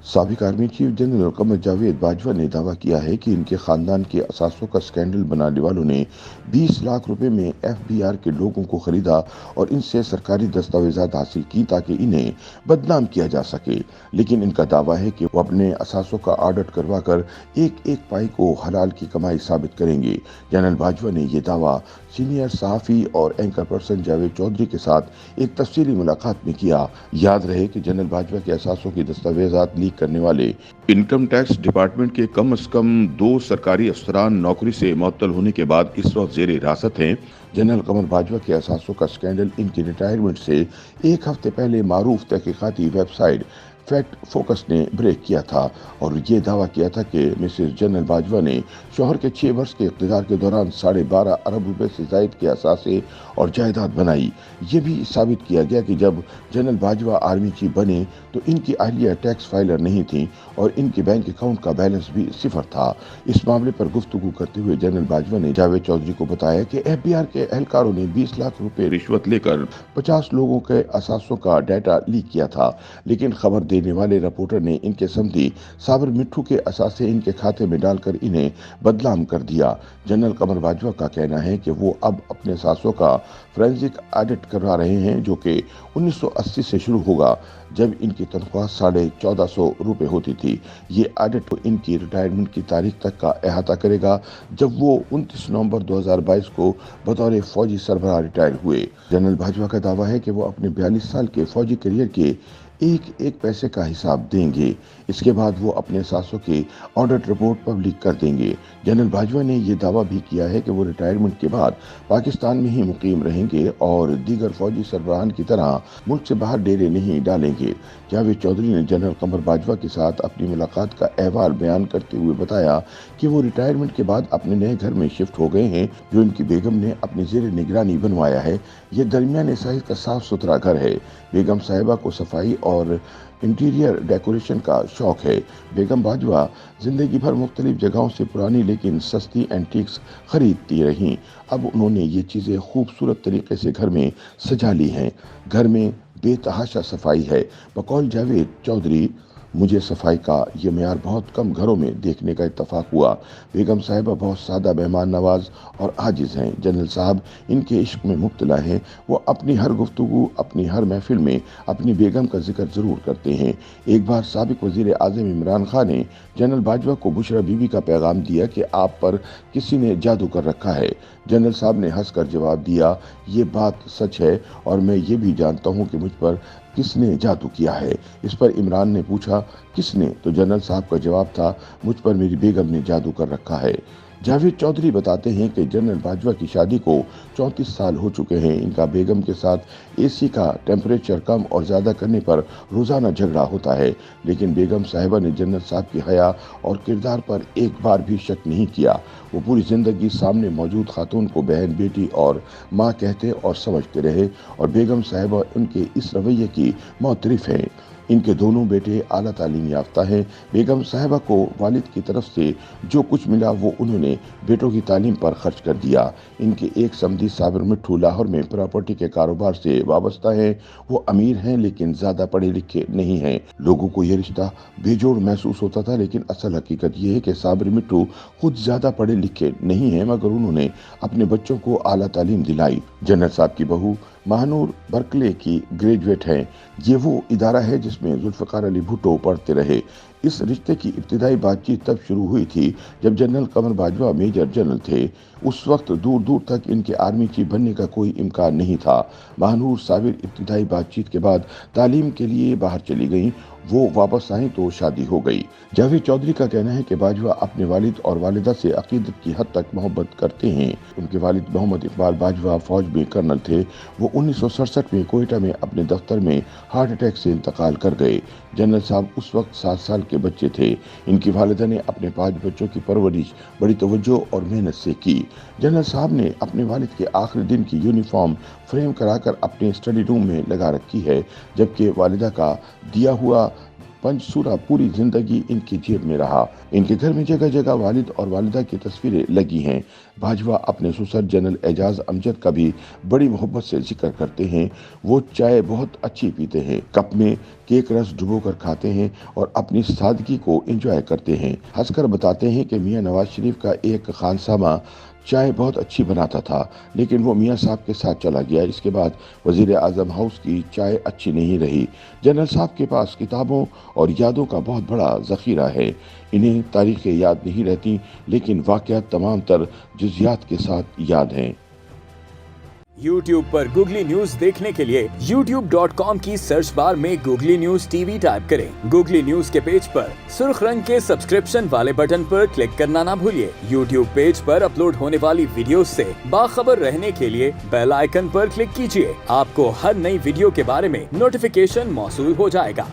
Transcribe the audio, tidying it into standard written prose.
साबिक army chief general Qamar Javed Bajwa ने दावा किया है कि इनके खानदान के असासों का स्कैंडल बनाने वालों ने 20 लाख रुपए में एफबीआर के लोगों को खरीदा और इनसे सरकारी दस्तावेजात हासिल की ताकि इन्हें बदनाम किया जा सके। लेकिन इनका दावा है कि वो अपने असासों का ऑडिट करवाकर एक एक पाई को हलाल की कमाई साबित करेंगे। जनरल बाजवा ने यह दावा सीनियर सहाफी और एंकर पर्सन जावेद चौधरी के साथ एक तफसीली मुलाकात में किया। याद रहे कि जनरल बाजवा के असासों की दस्तावेजात लीक करने वाले इनकम टैक्स डिपार्टमेंट के कम से कम 2 सरकारी अफसरान नौकरी से मुअत्तल होने के बाद इस वक्त जेर हिरासत हैं। जनरल कमर बाजवा के असासों का स्कैंडल इनकी रिटायरमेंट से एक हफ्ते पहले मारूफ तहकीकाती वेबसाइट फैक्ट फोकस ने ब्रेक किया था और ये दावा किया था कि मिसेस जनरल बाजवा ने शौहर के 6 वर्ष के इक़्तिदार के दौरान 12.5 अरब रुपए से जायद के असासे और जायदाद बनाई। ये भी साबित किया गया कि जब जनरल बाजवा आर्मी चीफ बने तो इनकी अहलिया टैक्स फाइलर नहीं थी और इनके बैंक अकाउंट का बैलेंस भी सिफर था। इस मामले पर गुफ्तगू करते हुए जनरल बाजवा ने जावेद चौधरी को बताया कि एफबीआर के एहलकारों ने 20 लाख रुपए रिश्वत लेकर 50 लोगों के असासों का डाटा लीक किया था, लेकिन खबर देने वाले रिपोर्टर ने इनके समधी साबिर मिट्ठू के असासे इनके खाते में डालकर इन्हें बदनाम कर दिया। जनरल कमर बाजवा का कहना है कि वो अब अपने असासों का फोरेंसिक ऑडिट करवा रहे हैं, जो कि 1980 से शुरू होगा जब इनकी तनख्वाह 1450 रुपए होती थी। ये ऑडिट इनकी रिटायरमेंट की तारीख तक का अहाता करेगा, जब वो 29 नवंबर 2022 को बतौर फौजी सरबराह रिटायर हुए। जनरल बाजवा का दावा है कि वो अपने 42 साल के फौजी करियर के एक एक पैसे का हिसाब देंगे। इसके बाद वो अपने असासों की ऑडिट रिपोर्ट पब्लिक कर देंगे। जनरल बाजवा ने यह दावा भी किया है कि वो रिटायरमेंट के बाद पाकिस्तान में ही मुकीम रहेंगे और दीगर फौजी सरबराहान की तरह मुल्क से बाहर डेरे नहीं डालेंगे। जावेद चौधरी ने जनरल कमर बाजवा के साथ अपनी मुलाकात का अहवाल बयान करते हुए बताया कि वो रिटायरमेंट के बाद अपने नए घर में शिफ्ट हो गए हैं, जो इनकी बेगम ने अपनी जेर निगरानी बनवाया है। ये दरमियाने साइज का साफ सुथरा घर है। बेगम साहिबा को सफाई और इंटीरियर डेकोरेशन का शौक है। बेगम बाजवा जिंदगी भर मुख्तलिफ जगहों से पुरानी लेकिन सस्ती एंटीक्स खरीदती रहीं। अब उन्होंने ये चीज़ें खूबसूरत तरीके से घर में सजा ली हैं। घर में बेतहाशा सफाई है। बकौल जावेद चौधरी, मुझे सफाई का ये मेयार बहुत कम घरों में देखने का इत्तफाक हुआ। बेगम साहिबा बहुत सादा, मेहमान नवाज और आजिज़ हैं। जनरल साहब इनके इश्क में मुब्तला हैं। वो अपनी हर गुफ्तगू, अपनी हर महफिल में अपनी बेगम का जिक्र ज़रूर करते हैं। एक बार साबिक वज़ीर आज़म इमरान खान ने जनरल बाजवा को बुशरा बीबी का पैगाम दिया कि आप पर किसी ने जादू कर रखा है। जनरल साहब ने हंसकर जवाब दिया, ये बात सच है और मैं ये भी जानता हूँ कि मुझ पर किसने जादू किया है। इस पर इमरान ने पूछा, किसने? तो जनरल साहब का जवाब था, मुझ पर मेरी बेगम ने जादू कर रखा है। जावेद चौधरी बताते हैं कि जनरल बाजवा की शादी को 34 साल हो चुके हैं। इनका बेगम के साथ एसी का टेम्परेचर कम और ज़्यादा करने पर रोज़ाना झगड़ा होता है, लेकिन बेगम साहिबा ने जनरल साहब की हया और किरदार पर एक बार भी शक नहीं किया। वो पूरी ज़िंदगी सामने मौजूद खातून को बहन, बेटी और माँ कहते और समझते रहे और बेगम साहिबा उनके इस रवैये की मोतरफ हैं। इनके दोनों बेटे आला तालीम याफ्ता हैं। बेगम साहिबा को वालिद की तरफ से जो कुछ मिला वो उन्होंने बेटों की तालीम पर खर्च कर दिया। इनके एक समधी साबिर मिट्ठू लाहौर में प्रॉपर्टी के कारोबार से वाबस्ता है। वो अमीर हैं लेकिन ज़्यादा पढ़े लिखे नहीं हैं। लोगों को ये रिश्ता बेजोड़ महसूस होता था, लेकिन असल हकीकत ये है कि साबिर मिट्ठू खुद ज़्यादा पढ़े लिखे नहीं हैं, मगर उन्होंने अपने बच्चों को आला तालीम दिलाई। जनरल साहब की बहू महानूर बर्कले की ग्रेजुएट हैं। ये वो इदारा है जिसमें जुल्फ़िकार अली भुट्टो पढ़ते रहे। इस रिश्ते की इब्तिदाई बातचीत तब शुरू हुई थी जब जनरल कमर बाजवा मेजर जनरल थे। उस वक्त दूर दूर तक इनके आर्मी चीफ बनने का कोई इम्कान नहीं था। महानूर साबिर इब्तिदाई बातचीत के बाद तालीम के लिए बाहर चली गईं। वो वापस आई तो शादी हो गई। जावेद चौधरी का कहना है कि बाजवा अपने वालिद और वालिदा से अकीदत की हद तक मोहब्बत करते हैं। उनके वालिद मोहम्मद इकबाल बाजवा फौज में कर्नल थे। वो 1967 में कोयटा में अपने दफ्तर में हार्ट अटैक से इंतकाल कर गए। जनरल साहब उस वक्त 7 साल के बच्चे थे। इनकी वालिदा ने अपने 5 बच्चों की परवरिश बड़ी तवज्जो और मेहनत से की। जनरल साहब ने अपने वालिद के आखिरी दिन की यूनिफॉर्म फ्रेम कराकर अपने स्टडी रूम में लगा रखी है, जबकि वालिदा का दिया हुआ पंचसूरा पूरी जिंदगी इनकी जेब में रहा। इनके घर में जगह जगह वालिद और वालिदा की तस्वीरें लगी हैं। बाजवा अपने ससुर जनरल एजाज अमजद का भी बड़ी मोहब्बत से जिक्र करते हैं। वो चाय बहुत अच्छी पीते हैं, कप में केक रस डुबो कर खाते हैं और अपनी सादगी को एंजॉय करते हैं। हंसकर बताते हैं कि मियां नवाज शरीफ का एक खानसामा चाय बहुत अच्छी बनाता था, लेकिन वो मियां साहब के साथ चला गया। इसके बाद वजीर आजम हाउस की चाय अच्छी नहीं रही। जनरल साहब के पास किताबों और यादों का बहुत बड़ा ज़ख़ीरा है। इन्हें तारीखें याद नहीं रहती, लेकिन वाक़यात तमाम तर जुज़ियात के साथ याद हैं। YouTube पर गूगली न्यूज देखने के लिए youtube.com की सर्च बार में गूगली न्यूज टीवी टाइप करें। गूगली न्यूज के पेज पर सुर्ख रंग के सब्सक्रिप्शन वाले बटन पर क्लिक करना ना भूलिए। YouTube पेज पर अपलोड होने वाली वीडियोस से बाखबर रहने के लिए बेल आइकन पर क्लिक कीजिए। आपको हर नई वीडियो के बारे में नोटिफिकेशन मौसूल हो जाएगा।